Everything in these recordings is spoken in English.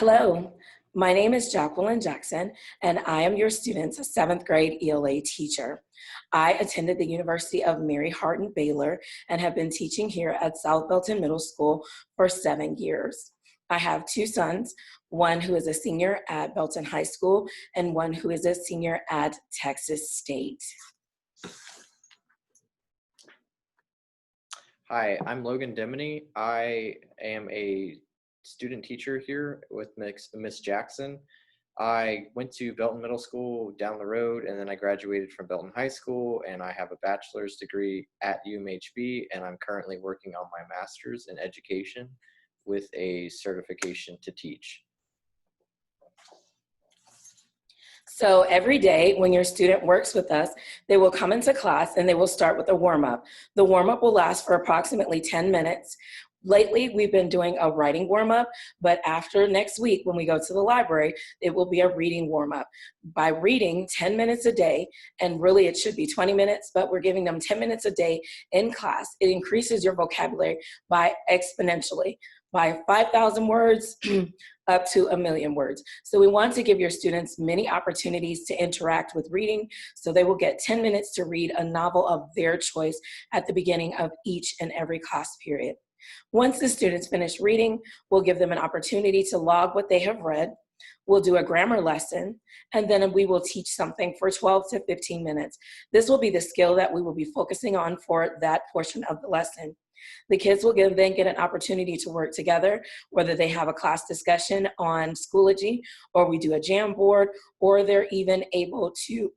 Hello, my name is Jacquelyn Jackson, and I am your student's 7th grade ELA teacher. I attended the University of Mary Hardin Baylor and have been teaching here at South Belton Middle School for 7 years. I have 2 sons, one who is a senior at Belton High School and one who is a senior at Texas State. Hi, I'm Logan Demini. I am a student teacher here with Miss Jackson. I went to Belton Middle School down the road, and then I graduated from Belton High School, and I have a bachelor's degree at UMHB, and I'm currently working on my master's in education with a certification to teach. So every day when your student works with us, they will come into class and they will start with a warm-up. The warm-up will last for approximately 10 minutes. Lately, we've been doing a writing warm-up, but after next week, when we go to the library, it will be a reading warm-up. By reading 10 minutes a day, and really it should be 20 minutes, but we're giving them 10 minutes a day in class, it increases your vocabulary by exponentially, by 5,000 words up to 1,000,000 words. So we want to give your students many opportunities to interact with reading, so they will get 10 minutes to read a novel of their choice at the beginning of each and every class period. Once the students finish reading, we'll give them an opportunity to log what they have read. We'll do a grammar lesson, and then we will teach something for 12 to 15 minutes. This will be the skill that we will be focusing on for that portion of the lesson. The kids will then get an opportunity to work together, whether they have a class discussion on Schoology, or we do a Jamboard, or they're even able to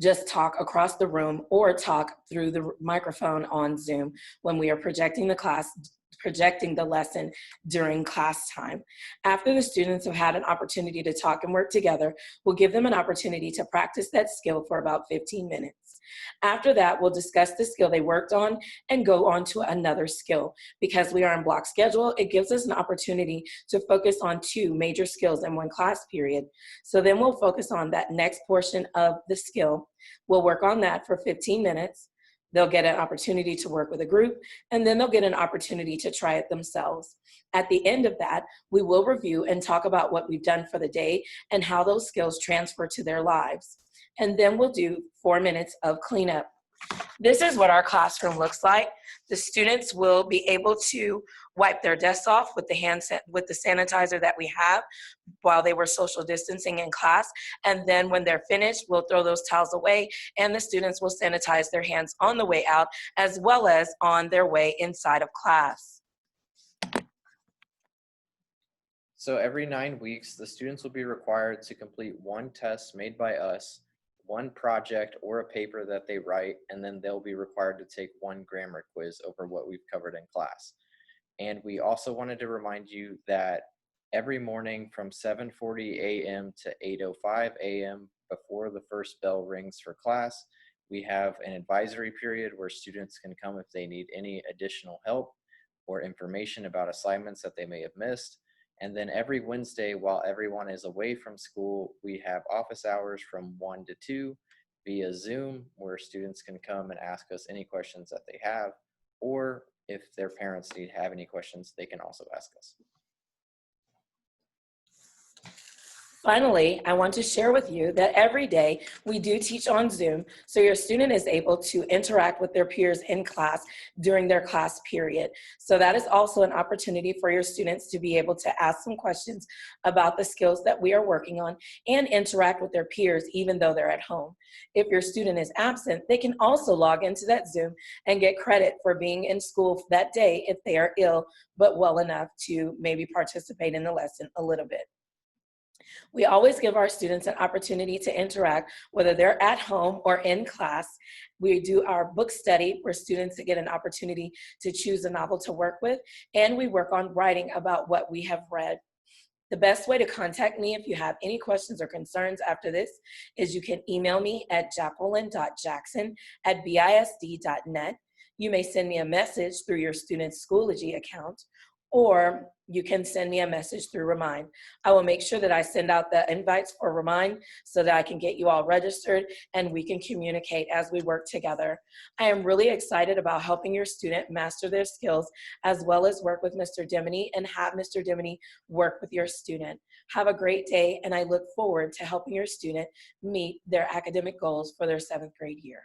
just talk across the room or talk through the microphone on Zoom when we are projecting the lesson during class time. After the students have had an opportunity to talk and work together, we'll give them an opportunity to practice that skill for about 15 minutes. After that, we'll discuss the skill they worked on and go on to another skill. Because we are in block schedule, it gives us an opportunity to focus on 2 major skills in one class period. So then we'll focus on that next portion of the skill. We'll work on that for 15 minutes. They'll get an opportunity to work with a group, and then they'll get an opportunity to try it themselves. At the end of that, we will review and talk about what we've done for the day and how those skills transfer to their lives. And then we'll do 4 minutes of cleanup. This is what our classroom looks like. The students will be able to wipe their desks off with the sanitizer that we have while they were social distancing in class. And then when they're finished, we'll throw those towels away, and the students will sanitize their hands on the way out as well as on their way inside of class. So every 9 weeks, the students will be required to complete 1 test made by us, 1 project or a paper that they write, and then they'll be required to take 1 grammar quiz over what we've covered in class. And we also wanted to remind you that every morning from 7:40 a.m. to 8:05 a.m. before the first bell rings for class, we have an advisory period where students can come if they need any additional help or information about assignments that they may have missed. And then every Wednesday, while everyone is away from school, we have office hours from 1 to 2 via Zoom, where students can come and ask us any questions that they have, or if their parents have any questions, they can also ask us. Finally, I want to share with you that every day we do teach on Zoom, so your student is able to interact with their peers in class during their class period. So that is also an opportunity for your students to be able to ask some questions about the skills that we are working on and interact with their peers even though they're at home. If your student is absent, they can also log into that Zoom and get credit for being in school that day if they are ill but well enough to maybe participate in the lesson a little bit. We always give our students an opportunity to interact, whether they're at home or in class. We do our book study where students get an opportunity to choose a novel to work with, and we work on writing about what we have read. The best way to contact me if you have any questions or concerns after this is you can email me at jacquelyn.jackson@bisd.net. You may send me a message through your student's Schoology account, or you can send me a message through Remind. I will make sure that I send out the invites for Remind so that I can get you all registered and we can communicate as we work together. I am really excited about helping your student master their skills as well as work with Mr. Demini and have Mr. Demini work with your student. Have a great day, and I look forward to helping your student meet their academic goals for their 7th grade year.